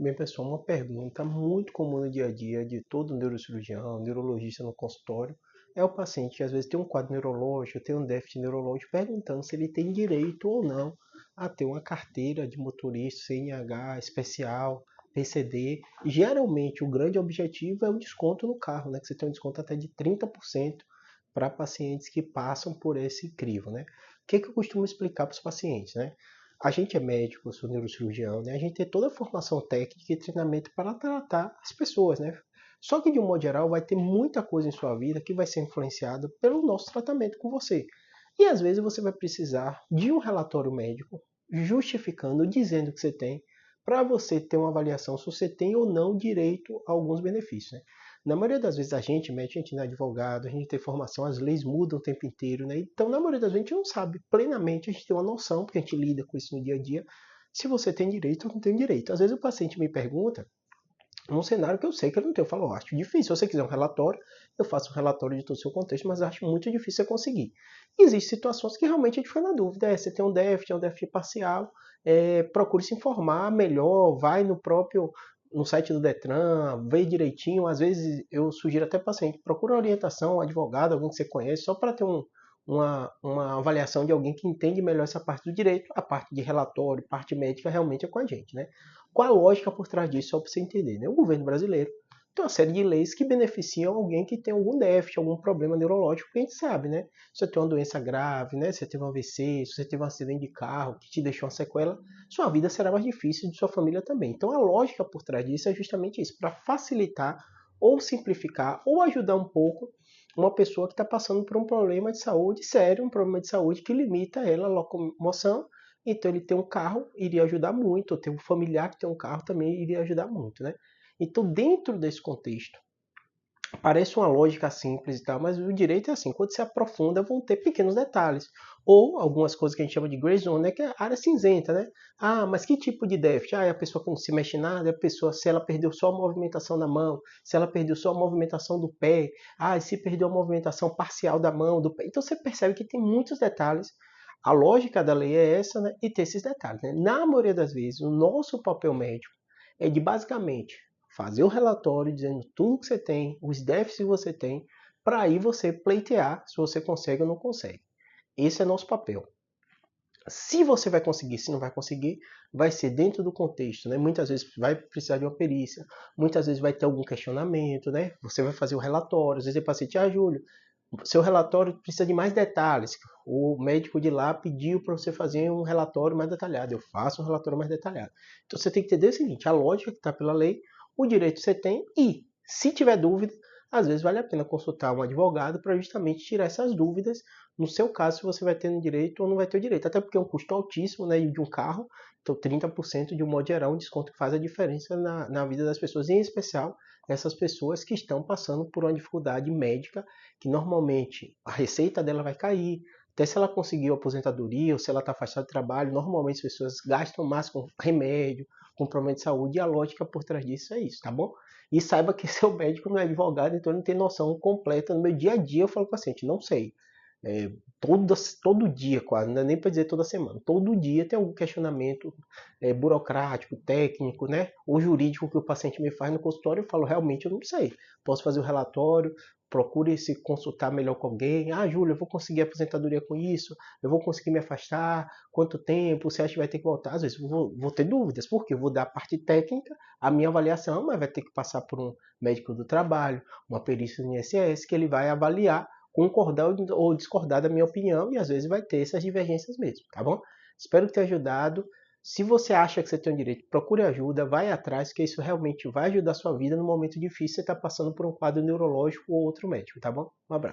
Bem, pessoal, uma pergunta muito comum no dia a dia de todo neurocirurgião, neurologista no consultório, é o paciente que às vezes tem um quadro neurológico, tem um déficit neurológico, perguntando se ele tem direito ou não a ter uma carteira de motorista, CNH, especial, PCD. Geralmente, o grande objetivo é o desconto no carro, né? Que você tem um desconto até de 30% para pacientes que passam por esse crivo, né? O que eu costumo explicar para os pacientes, né? A gente é médico, eu sou neurocirurgião, né? A gente tem toda a formação técnica e treinamento para tratar as pessoas, né? Só que de um modo geral vai ter muita coisa em sua vida que vai ser influenciada pelo nosso tratamento com você. E às vezes você vai precisar de um relatório médico justificando, dizendo que você tem, para você ter uma avaliação se você tem ou não direito a alguns benefícios, né? Na maioria das vezes a gente, médico, a gente não é advogado, a gente tem formação, as leis mudam o tempo inteiro, né? Então, na maioria das vezes a gente não sabe plenamente, a gente tem uma noção, porque a gente lida com isso no dia a dia, se você tem direito ou não tem direito. Às vezes o paciente me pergunta, num cenário que eu sei que ele não tem, eu falo, acho difícil. Se você quiser um relatório, eu faço um relatório de todo o seu contexto, mas acho muito difícil você conseguir. Existem situações que realmente a gente fica na dúvida, você tem um déficit parcial, procure se informar melhor, vai no próprio no site do Detran, vê direitinho. Às vezes eu sugiro até para o paciente, procura orientação, um advogado, alguém que você conhece, só para ter uma avaliação de alguém que entende melhor essa parte do direito. A parte de relatório, parte médica, realmente é com a gente, né? Qual a lógica por trás disso, só para você entender, né? O governo brasileiro tem uma série de leis que beneficiam alguém que tem algum déficit, algum problema neurológico, porque a gente sabe, né? Se você tem uma doença grave, né? Se você teve um AVC, se você teve um acidente de carro que te deixou uma sequela, sua vida será mais difícil e de sua família também. Então a lógica por trás disso é justamente isso, para facilitar ou simplificar ou ajudar um pouco uma pessoa que está passando por um problema de saúde sério, um problema de saúde que limita ela a locomoção. Então ele ter um carro iria ajudar muito, ou ter um familiar que tem um carro também iria ajudar muito, né? Então dentro desse contexto, parece uma lógica simples e tal, mas o direito é assim, quando se aprofunda vão ter pequenos detalhes, ou algumas coisas que a gente chama de gray zone, né, que é a área cinzenta, né? Ah, mas que tipo de déficit? Ah, é a pessoa que não se mexe nada, é a pessoa se ela perdeu só a movimentação da mão, se ela perdeu só a movimentação do pé, ah, e se perdeu a movimentação parcial da mão, do pé. Então você percebe que tem muitos detalhes. A lógica da lei é essa, né? E ter esses detalhes, né? Na maioria das vezes, o nosso papel médico é de basicamente fazer o relatório dizendo tudo que você tem, os déficits que você tem, para aí você pleitear se você consegue ou não consegue. Esse é nosso papel. Se você vai conseguir, se não vai conseguir, vai ser dentro do contexto, né? Muitas vezes vai precisar de uma perícia, muitas vezes vai ter algum questionamento, né? Você vai fazer o relatório, às vezes o paciente, Júlio, seu relatório precisa de mais detalhes. O médico de lá pediu para você fazer um relatório mais detalhado. Eu faço um relatório mais detalhado. Então você tem que entender o seguinte: a lógica que está pela lei, o direito você tem, e se tiver dúvida, às vezes vale a pena consultar um advogado para justamente tirar essas dúvidas. No seu caso, se você vai ter direito ou não vai ter direito. Até porque é um custo altíssimo, né, de um carro. Então 30% de um modo geral, um desconto que faz a diferença na vida das pessoas, em especial essas pessoas que estão passando por uma dificuldade médica, que normalmente a receita dela vai cair, até se ela conseguiu aposentadoria ou se ela está afastada do trabalho, normalmente as pessoas gastam mais com remédio, com problema de saúde, e a lógica por trás disso é isso, tá bom? E saiba que seu médico não é advogado, então ele não tem noção completa. No meu dia a dia eu falo com o paciente, não sei. É, todo dia quase, não é nem para dizer toda semana, todo dia tem algum questionamento burocrático, técnico, né, ou jurídico que o paciente me faz no consultório. Eu falo, realmente eu não sei, posso fazer o relatório, procure se consultar melhor com alguém. Ah, Júlio, eu vou conseguir aposentadoria com isso, eu vou conseguir me afastar, quanto tempo, você acha que vai ter que voltar? Às vezes vou ter dúvidas, porque eu vou dar a parte técnica, a minha avaliação, mas vai ter que passar por um médico do trabalho, uma perícia do INSS, que ele vai avaliar, concordar ou discordar da minha opinião, e às vezes vai ter essas divergências mesmo, tá bom? Espero que tenha ajudado. Se você acha que você tem o direito, procure ajuda, vai atrás, que isso realmente vai ajudar a sua vida no momento difícil que você está passando por um quadro neurológico ou outro médico, tá bom? Um abraço.